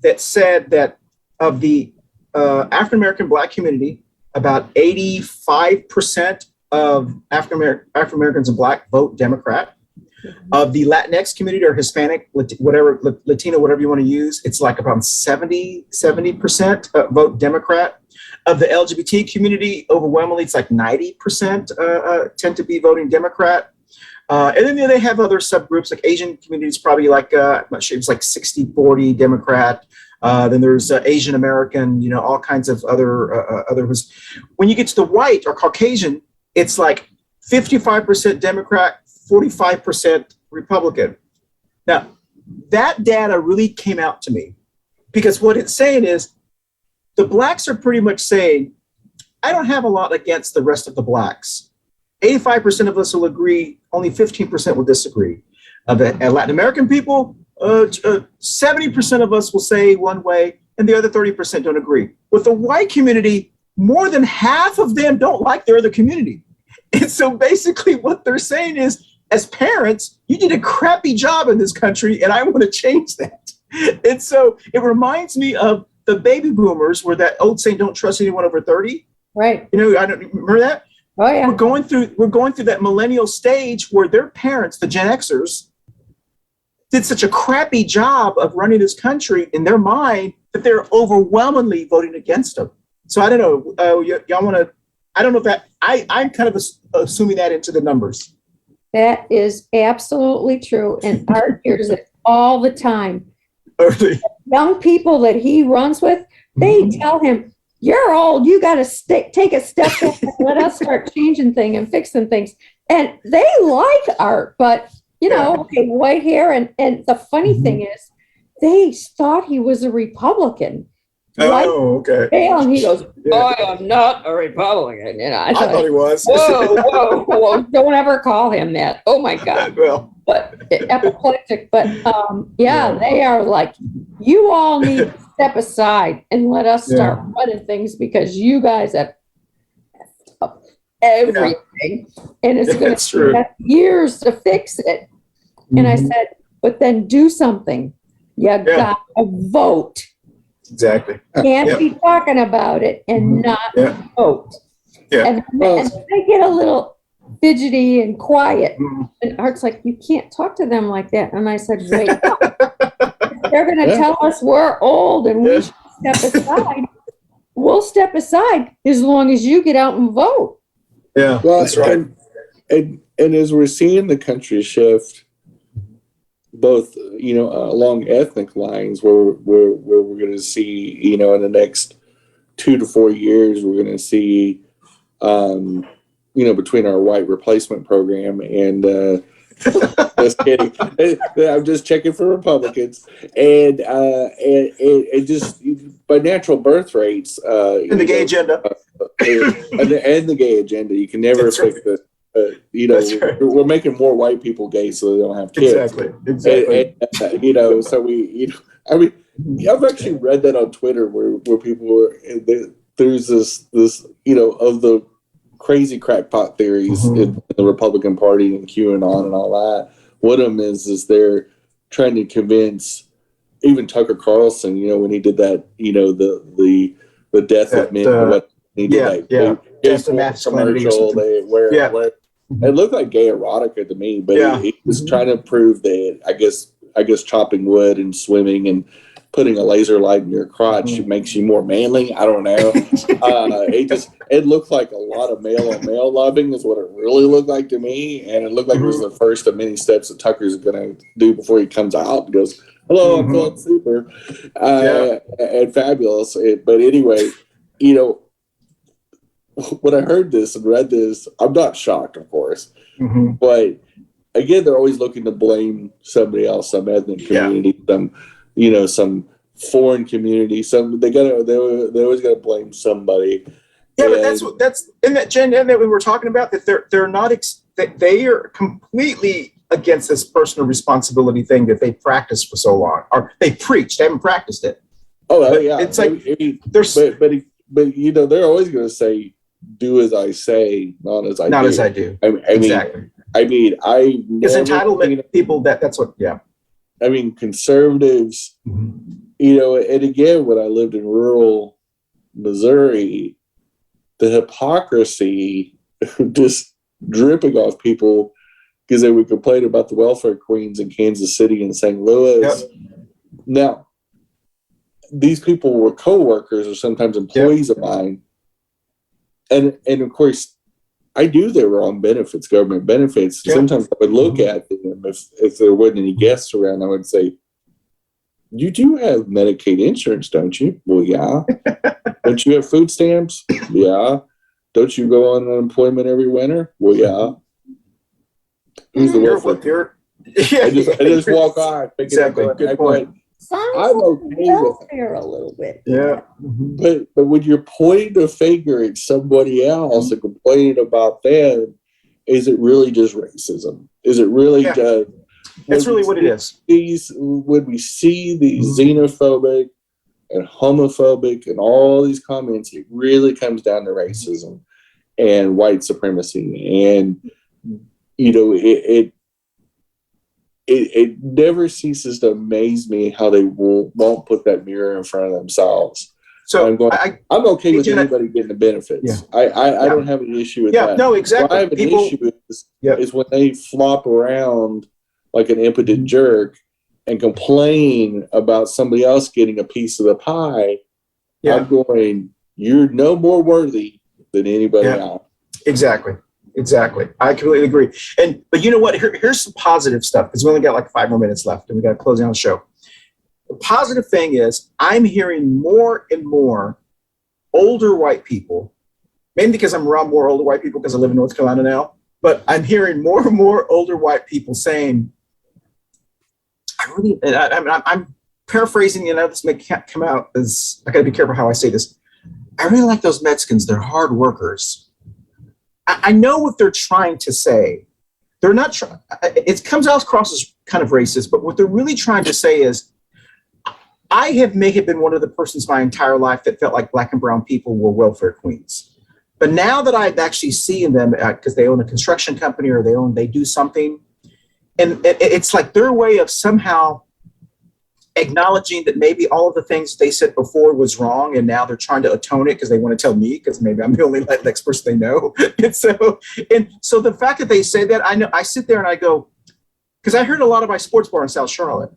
that said that of the African-American Black community, about 85% of African-Americans and Black vote Democrat. Of the Latinx community or Hispanic, Latino, whatever you want to use, it's like around 70% vote Democrat. Of the LGBT community, overwhelmingly, it's like 90% tend to be voting Democrat. And then they have other subgroups, like Asian communities, probably like, I'm not sure, it's like 60-40 Democrat. Then there's Asian American, all kinds of others. When you get to the white or Caucasian, it's like 55% Democrat, 45% Republican. Now, that data really came out to me because what it's saying is the Blacks are pretty much saying, I don't have a lot against the rest of the Blacks. 85% of us will agree, only 15% will disagree. And Latin American people, 70% of us will say one way, and the other 30% don't agree. With the white community, more than half of them don't like their other community. And so basically what they're saying is, as parents, you did a crappy job in this country, and I want to change that. And so it reminds me of the baby boomers, where that old saying, "Don't trust anyone over 30." Right. I don't remember that. Oh yeah. We're going through that millennial stage where their parents, the Gen Xers, did such a crappy job of running this country in their mind that they're overwhelmingly voting against them. So I don't know. Y'all want to? I don't know if that. I'm kind of assuming that into the numbers. That is absolutely true. And Art hears it all the time. Okay. Young people that he runs with, they tell him, you're old, you got to take a step back and let us start changing things and fixing things. And they like Art, but, okay, white hair. And the funny thing is, they thought he was a Republican. Oh, okay. And he goes, I am not a Republican. I thought he was. Whoa, don't ever call him that. Oh my God. Well, but apoplectic. But they are like, you all need to step aside and let us start running things because you guys have everything. And it's going to take years to fix it. And I said, but then do something. You got to vote. Exactly. Can't be talking about it and not vote. Yeah. And they get a little fidgety and quiet. And Art's like, you can't talk to them like that. And I said, wait, they're going to tell us we're old and we should step aside. We'll step aside as long as you get out and vote. Yeah, well, that's right. And as we're seeing the country shift, both along ethnic lines, where we're going to see, in the next 2 to 4 years, we're going to see, between our white replacement program and just kidding, I'm just checking for Republicans and just by natural birth rates, and the gay agenda, and the gay agenda, you can never fix it. We're making more white people gay so they don't have kids. Exactly. And, so I've actually read that on Twitter where people were, there's this, of the crazy crackpot theories in the Republican Party and QAnon and all that. One of them is they're trying to convince even Tucker Carlson, when he did that, the death of men, what he did test of masculinity or commercial. something. They wear it looked like gay erotica to me, but he was trying to prove that I guess chopping wood and swimming and putting a laser light in your crotch makes you more manly. I don't know. It looked like a lot of male on male loving is what it really looked like to me, and it looked like it was the first of many steps that Tucker's going to do before he comes out and goes, "Hello, I'm feeling super and fabulous." But anyway, when I heard this and read this, I'm not shocked, of course, but again, they're always looking to blame somebody else, some ethnic community, some foreign community. They always got to blame somebody. Yeah, but that's in that Jen that we were talking about, that they're not that they are completely against this personal responsibility thing that they practiced for so long, or they preached. They haven't practiced it. Yeah, it's like but they're always going to say, "Do as I say, not as I do." Not as I do. Exactly. It's entitlement people. That's what. Yeah. I mean, conservatives. And again, when I lived in rural Missouri, the hypocrisy just dripping off people because they would complain about the welfare queens in Kansas City and St. Louis. Yep. Now, these people were co-workers or sometimes employees of mine. And of course, I knew they were on benefits, government benefits. Yep. Sometimes I would look at them if there wasn't any guests around, I would say, "You do have Medicaid insurance, don't you?" "Well, yeah." "Don't you have food stamps?" "Yeah." "Don't you go on unemployment every winter?" "Well, yeah." Who's the welfare? I just walk on. Exactly. Good point. I'm okay with it a little bit. Yeah. But when you're pointing the finger at somebody else and complaining about them, is it really just racism? Is it really just... That's really what it is. When we see these xenophobic and homophobic and all these comments, it really comes down to racism and white supremacy. And, it never ceases to amaze me how they won't put that mirror in front of themselves. So I'm okay with anybody getting the benefits. Yeah. I don't have an issue with that. Yeah, no, exactly. What I have an issue is when they flop around like an impotent jerk and complain about somebody else getting a piece of the pie. Yeah. I'm going, you're no more worthy than anybody else. Exactly. I completely agree. But you know what? Here's some positive stuff, because we only got like 5 more minutes left and we got to close down the show. The positive thing is I'm hearing more and more older white people, maybe because I'm around more older white people because I live in North Carolina now, but I'm hearing more and more older white people saying, I'm paraphrasing, this may come out as, I got to be careful how I say this. I really like those Mexicans. They're hard workers. I know what they're trying to say. They're not it comes out across as kind of racist, but what they're really trying to say is, I may have been one of the persons my entire life that felt like black and brown people were welfare queens. But now that I've actually seen them, because they own a construction company or they do something, and it's like their way of somehow acknowledging that maybe all of the things they said before was wrong, and now they're trying to atone it because they want to tell me, because maybe I'm the only Latinx person they know. and so the fact that they say that, I sit there and I go, because I heard a lot of my sports bar in South Charlotte,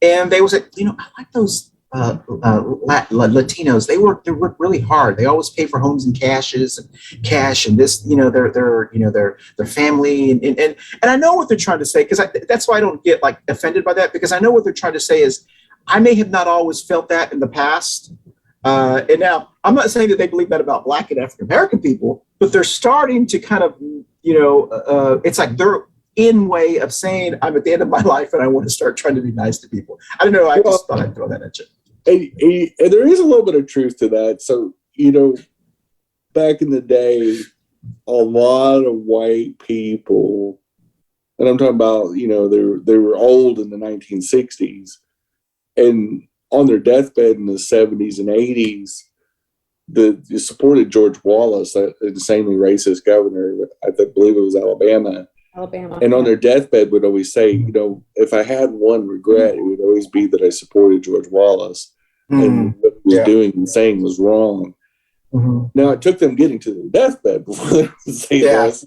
and they was like, I like those Latinos. They work really hard. They always pay for homes in cash and this, their family and I know what they're trying to say, because that's why I don't get like offended by that, because I know what they're trying to say is, I may have not always felt that in the past, and now I'm not saying that they believe that about Black and African American people, but they're starting to kind of it's like they're in way of saying, I'm at the end of my life and I want to start trying to be nice to people. I don't know. I just thought I'd throw that at you. And there is a little bit of truth to that. So, back in the day, a lot of white people, and I'm talking about, they were old in the 1960s, and on their deathbed in the 70s and 80s, they supported George Wallace, that insanely racist governor. I believe it was Alabama. And on their deathbed would always say, if I had one regret, it would always be that I supported George Wallace. And what he was doing and saying was wrong. Now it took them getting to the deathbed before they would say Yeah. this.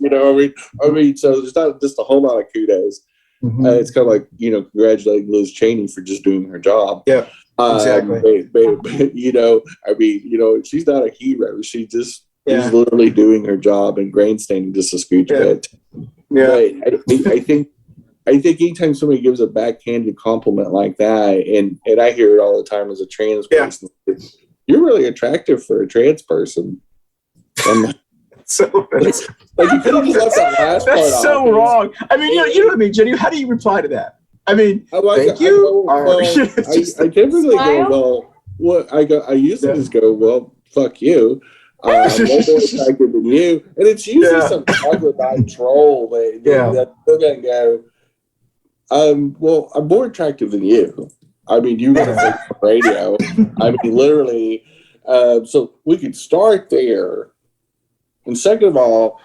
I mean, so there's not just a whole lot of kudos. It's kind of like, congratulating Liz Cheney for just doing her job. Yeah, exactly. But, she's not a hero. She just is literally doing her job and grandstanding just a scooch bit. Yeah. But I think anytime somebody gives a backhanded compliment like that, and I hear it all the time as a trans person, you're really attractive for a trans person. So that's, like, you could have just left that last part that's so off. wrong. I mean, you know what I mean, Jenny? How do you reply to that? I mean, thank you. I typically go, well, I usually just go, well, fuck you. I'm more attractive than you. And it's usually some troglodyte troll that they're going to go, well, I'm more attractive than you. I mean, you got to say radio. I mean, literally. So we could start there. And second of all,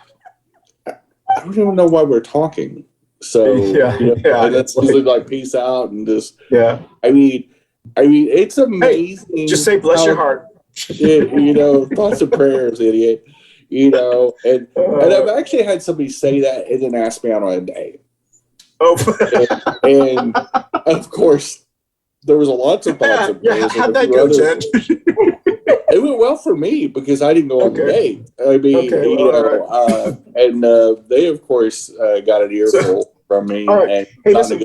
I don't even know why we're talking. So that's usually like peace out and just I mean, it's amazing. Hey, just say bless your heart. Thoughts and prayers, idiot. And I've actually had somebody say that and then ask me out on a date. And of course, there was lots of thoughts and prayers. How'd that go, Jen? It went well for me because I didn't go on the date. I mean, and they of course got an earful from me. All right. Hey, listen.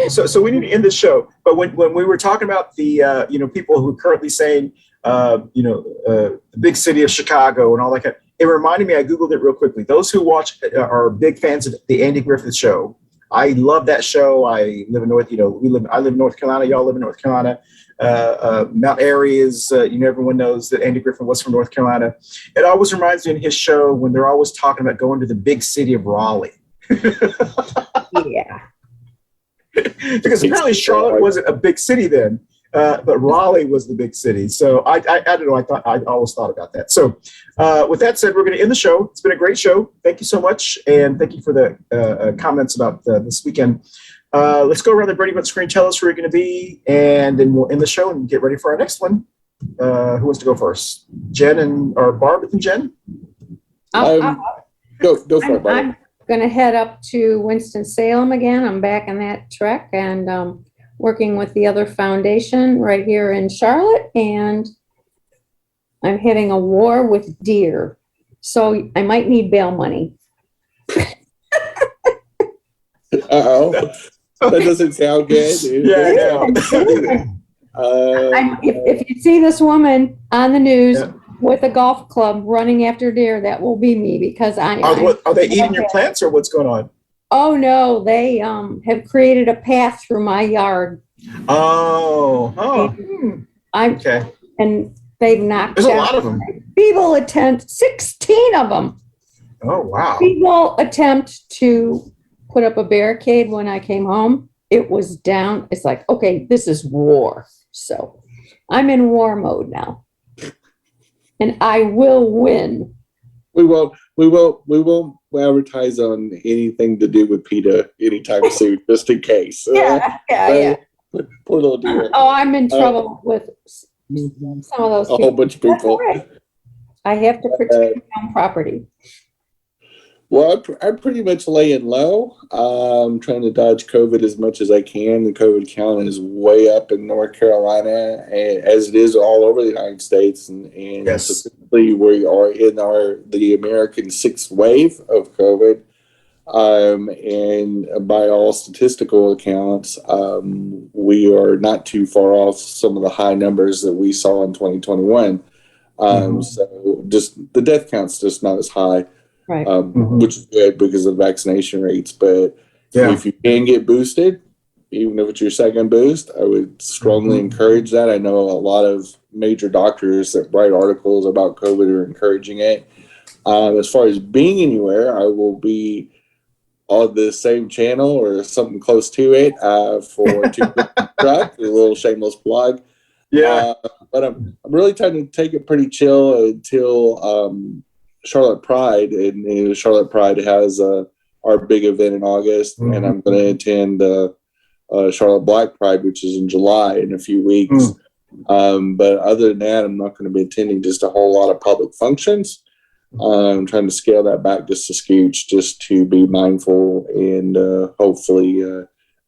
So we need to end the show. But when we were talking about the people who are currently saying the big city of Chicago and all that kind, it reminded me. I googled it real quickly. Those who watch are big fans of the Andy Griffith Show. I love that show. I live in I live in North Carolina. Y'all live in North Carolina. Mount Airy is, everyone knows that Andy Griffith was from North Carolina. It always reminds me in his show when they're always talking about going to the big city of Raleigh. Yeah. Because apparently Charlotte wasn't a big city then, but Raleigh was the big city. So I don't know. I always thought about that. So with that said, we're going to end the show. It's been a great show. Thank you so much. And thank you for the comments about this weekend. Let's go around the Brady Bunch screen. Tell us where you're going to be, and then we'll end the show and get ready for our next one. Who wants to go first? Jen or Barb and Jen? Go for it, Barb. I'm going to head up to Winston-Salem again. I'm back in that trek and working with the other foundation right here in Charlotte, and I'm having a war with deer. So I might need bail money. Uh-oh. That doesn't sound good. If you see this woman on the news with a golf club running after deer, that will be me, because are they eating your plants or what's going on? Oh no, they have created a path through my yard. Okay. And they've knocked There's a lot of them. People attempt 16 of them. Oh wow. People attempt to put up a barricade when I came home. It was down. It's like, okay, this is war. So I'm in war mode now. And I will win. We won't advertise on anything to do with PETA anytime soon, just in case. Yeah. Poor little deer. Oh, I'm in trouble with some of those people. A whole bunch of people. Right. I have to protect my own property. Well, I'm pretty much laying low. I'm trying to dodge COVID as much as I can. The COVID count is way up in North Carolina, as it is all over the United States. And specifically, we are in the American sixth wave of COVID. And by all statistical accounts, we are not too far off some of the high numbers that we saw in 2021. So just the death count's just not as high. Right. Which is good because of vaccination rates. But if you can get boosted, even if it's your second boost, I would strongly encourage that. I know a lot of major doctors that write articles about COVID are encouraging it. As far as being anywhere, I will be on the same channel or something close to it for Truck, a little shameless plug. Yeah. But I'm really trying to take it pretty chill until Charlotte Pride, and Charlotte Pride has our big event in August, and I'm going to attend Charlotte Black Pride, which is in July in a few weeks. But other than that, I'm not going to be attending just a whole lot of public functions. I'm trying to scale that back just a scooch, just to be mindful and hopefully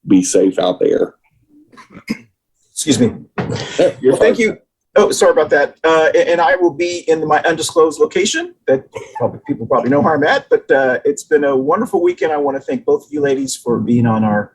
be safe out there. Excuse me. Well, thank you. Oh, sorry about that. And I will be in my undisclosed location that people probably know where I'm at, but it's been a wonderful weekend. I want to thank both of you ladies for being on our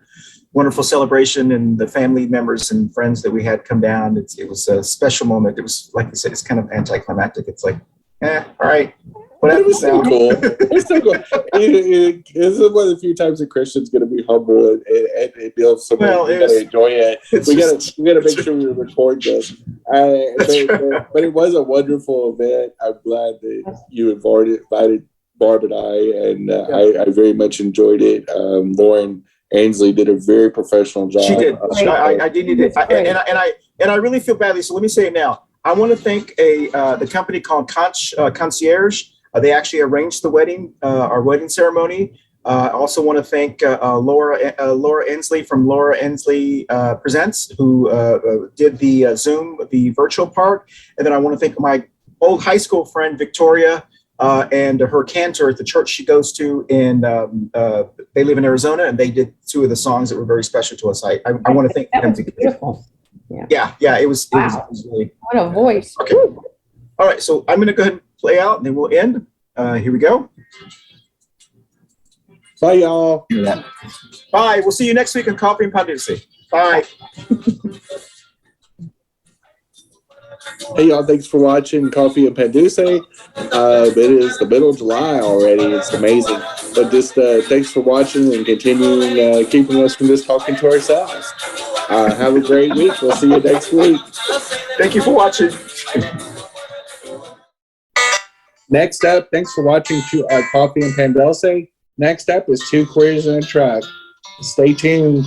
wonderful celebration and the family members and friends that we had come down. It was a special moment. It was, like you said, it's kind of anticlimactic. It's like, all right. What It was still now? cool. It's still cool. This is one of the few times that Christian's going to be humble and be able to we got to enjoy it. We got to make sure we record this. But it was a wonderful event. I'm glad that you invited Barb and I very much enjoyed it. Lauren Ainsley did a very professional job. She did. I did need it, and I really feel badly. So let me say it now. I want to thank the company called Concierge. They actually arranged the wedding, our wedding ceremony. I also want to thank Laura Ensley from Laura Ensley Presents, who did the Zoom, the virtual part. And then I want to thank my old high school friend, Victoria, and her cantor at the church she goes to. And they live in Arizona, and they did 2 of the songs that were very special to us. I want to thank them. Beautiful. Yeah, it was really. What a voice. Okay. All right, so I'm going to go ahead and play out, and then we'll end. Here we go. Bye, y'all. Bye. We'll see you next week on Coffee Pan Dulce. Bye. Hey, y'all. Thanks for watching Coffee Pan Dulce. It is the middle of July already. It's amazing. But just thanks for watching and continuing keeping us from just talking to ourselves. Have a great week. We'll see you next week. Thank you for watching. Next up, thanks for watching Coffee and Pan Dulce. Next up is 2 Queers in a Truck. Stay tuned.